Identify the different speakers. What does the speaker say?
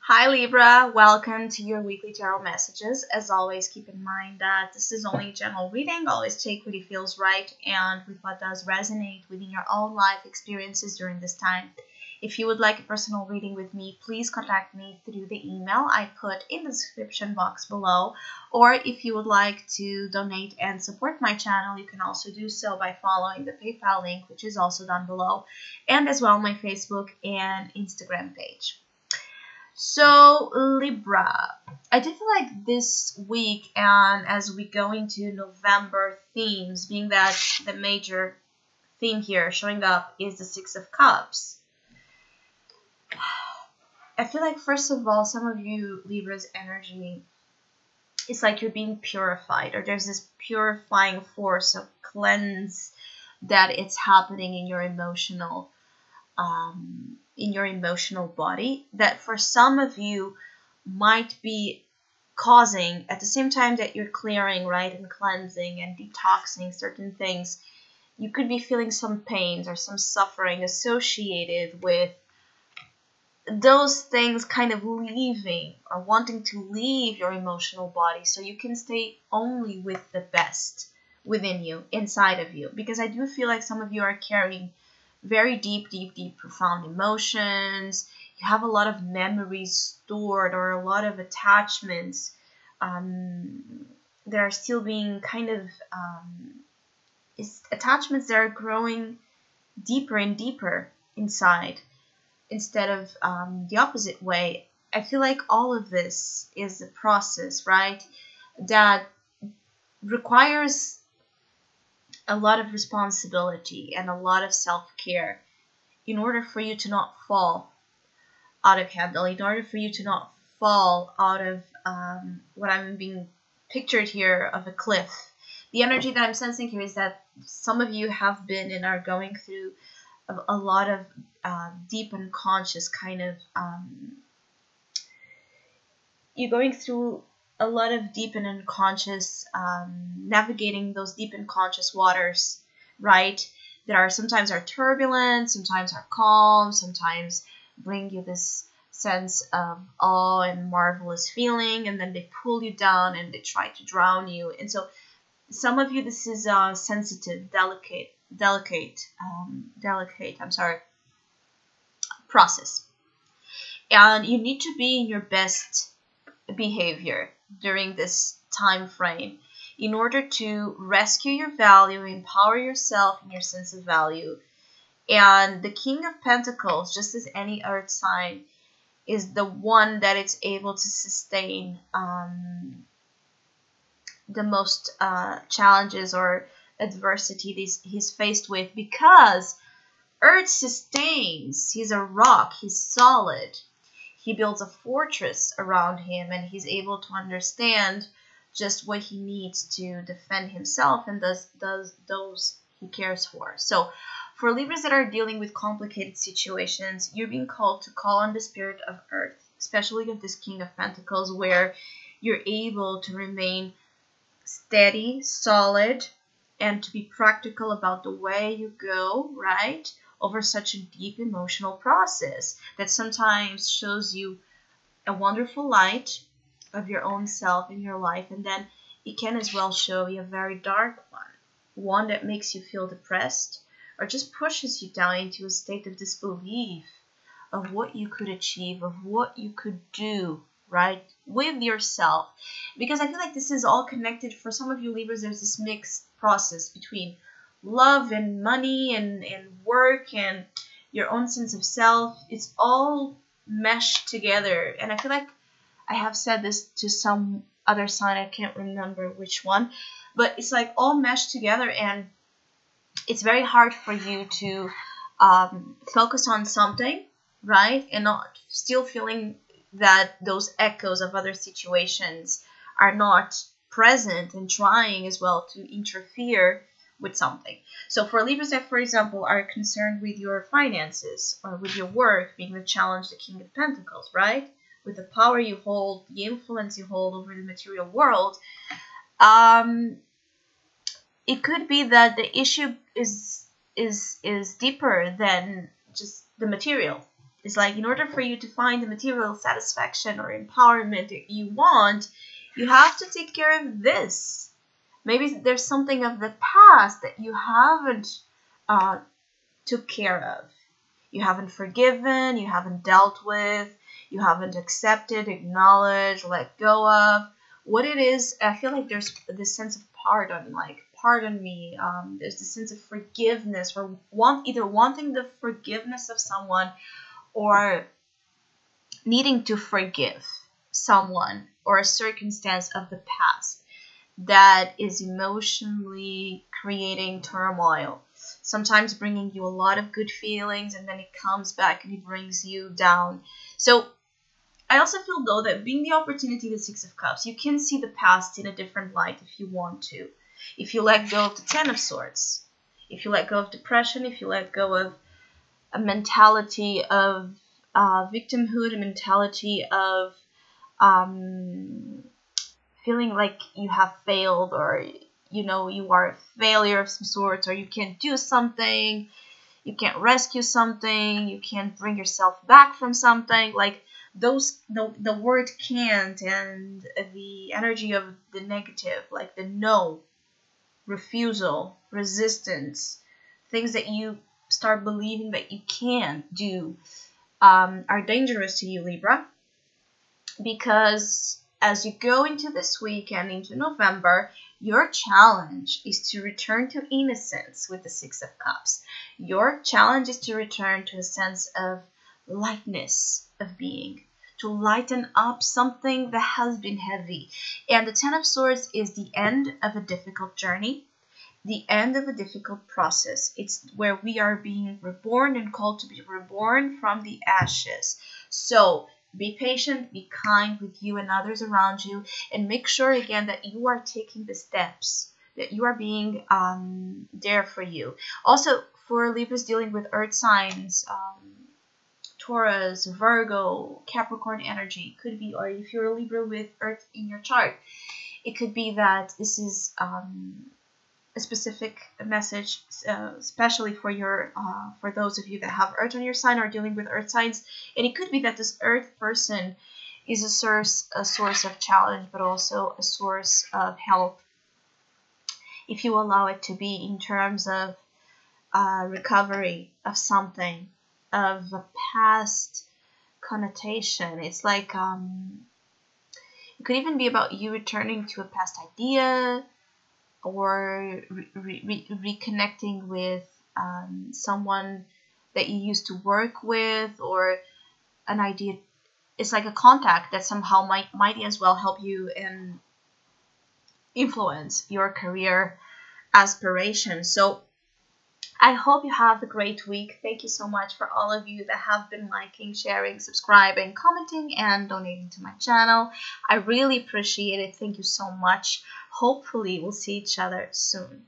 Speaker 1: Hi Libra, welcome to your weekly tarot messages. As always, keep in mind that this is only a general reading. Always take what it feels right and with what does resonate within your own life experiences during this time. If you would like a personal reading with me, please contact me through the email I put in the description box below. Or if you would like to donate and support my channel, you can also do so by following the PayPal link, which is also down below, and as well my Facebook and Instagram page. So Libra, I do feel like this week and as we go into November themes, being that the major theme here showing up is the Six of Cups. I feel like first of all, some of you Libra's energy is like you're being purified, or there's this purifying force of cleanse that it's happening in your emotional body, that for some of you might be causing, at the same time that you're clearing, right, and cleansing and detoxing certain things, you could be feeling some pains or some suffering associated with those things kind of leaving or wanting to leave your emotional body so you can stay only with the best within you, inside of you. Because I do feel like some of you are carrying very deep, profound emotions. You have a lot of memories stored or a lot of attachments that are still being kind of attachments that are growing deeper and deeper inside instead of the opposite way. I feel like all of this is a process, right, that requires a lot of responsibility and a lot of self-care in order for you to not fall out of handle, in order for you to not fall out of what I'm being pictured here of a cliff. The energy that I'm sensing here is that some of you have been and are going through a lot of deep unconscious kind of you're going through a lot of deep and unconscious, navigating those deep unconscious waters, right? That are sometimes are turbulent, sometimes are calm, sometimes bring you this sense of awe and marvelous feeling, and then they pull you down and they try to drown you. And so some of you, this is a sensitive, delicate process. And you need to be in your best behavior during this time frame in order to rescue your value, empower yourself and your sense of value. And the King of Pentacles, just as any earth sign, is the one that it's able to sustain the most challenges or adversity he's faced with, because earth sustains. He's a rock, he's solid. He builds a fortress around him, and he's able to understand just what he needs to defend himself and does those he cares for. So for Libras that are dealing with complicated situations, you're being called to call on the spirit of earth, especially of this King of Pentacles, where you're able to remain steady, solid, and to be practical about the way you go, right, over such a deep emotional process that sometimes shows you a wonderful light of your own self in your life, and then it can as well show you a very dark one that makes you feel depressed or just pushes you down into a state of disbelief of what you could achieve, of what you could do, right, with yourself. Because I feel like this is all connected. For some of you Libras, there's this mixed process between love and money and work and your own sense of self. It's all meshed together. And I feel like I have said this to some other sign, I can't remember which one, but it's like all meshed together, and it's very hard for you to focus on something, right, and not still feeling that those echoes of other situations are not present and trying as well to interfere with something. So for Libras that, for example, are concerned with your finances or with your work, being the challenge, the King of Pentacles, right, with the power you hold, the influence you hold over the material world, it could be that the issue is deeper than just the material. It's like in order for you to find the material satisfaction or empowerment that you want, you have to take care of this. Maybe there's something of the past that you haven't took care of. You haven't forgiven, you haven't dealt with, you haven't accepted, acknowledged, let go of. What it is, I feel like there's this sense of pardon, like, pardon me. There's this sense of forgiveness for either wanting the forgiveness of someone or needing to forgive someone or a circumstance of the past that is emotionally creating turmoil. Sometimes bringing you a lot of good feelings, and then it comes back and it brings you down. So I also feel, though, that being the opportunity, the Six of Cups, you can see the past in a different light if you want to. If you let go of the Ten of Swords, if you let go of depression, if you let go of a mentality of victimhood, a mentality of feeling like you have failed, or you are a failure of some sort, or you can't do something, you can't rescue something, you can't bring yourself back from something, like those, the word can't, and the energy of the negative, like the no, refusal, resistance, things that you start believing that you can't do, are dangerous to you, Libra, because as you go into this week and into November, your challenge is to return to innocence with the Six of Cups. Your challenge is to return to a sense of lightness of being, to lighten up something that has been heavy. And the Ten of Swords is the end of a difficult journey, the end of a difficult process. It's where we are being reborn and called to be reborn from the ashes. So be patient, be kind with you and others around you, and make sure again that you are taking the steps, that you are being there for you. Also, for Libras dealing with earth signs, Taurus, Virgo, Capricorn energy, could be, or if you're a Libra with earth in your chart, it could be that this is a specific message, especially for for those of you that have earth on your sign or dealing with earth signs. And it could be that this earth person is a source of challenge, but also a source of help, if you allow it to be, in terms of recovery of something, of a past connotation. It's like it could even be about you returning to a past idea, or reconnecting with someone that you used to work with, or an idea. It's like a contact that somehow might as well help you and influence your career aspirations. So I hope you have a great week. Thank you so much for all of you that have been liking, sharing, subscribing, commenting, and donating to my channel. I really appreciate it. Thank you so much. Hopefully we'll see each other soon.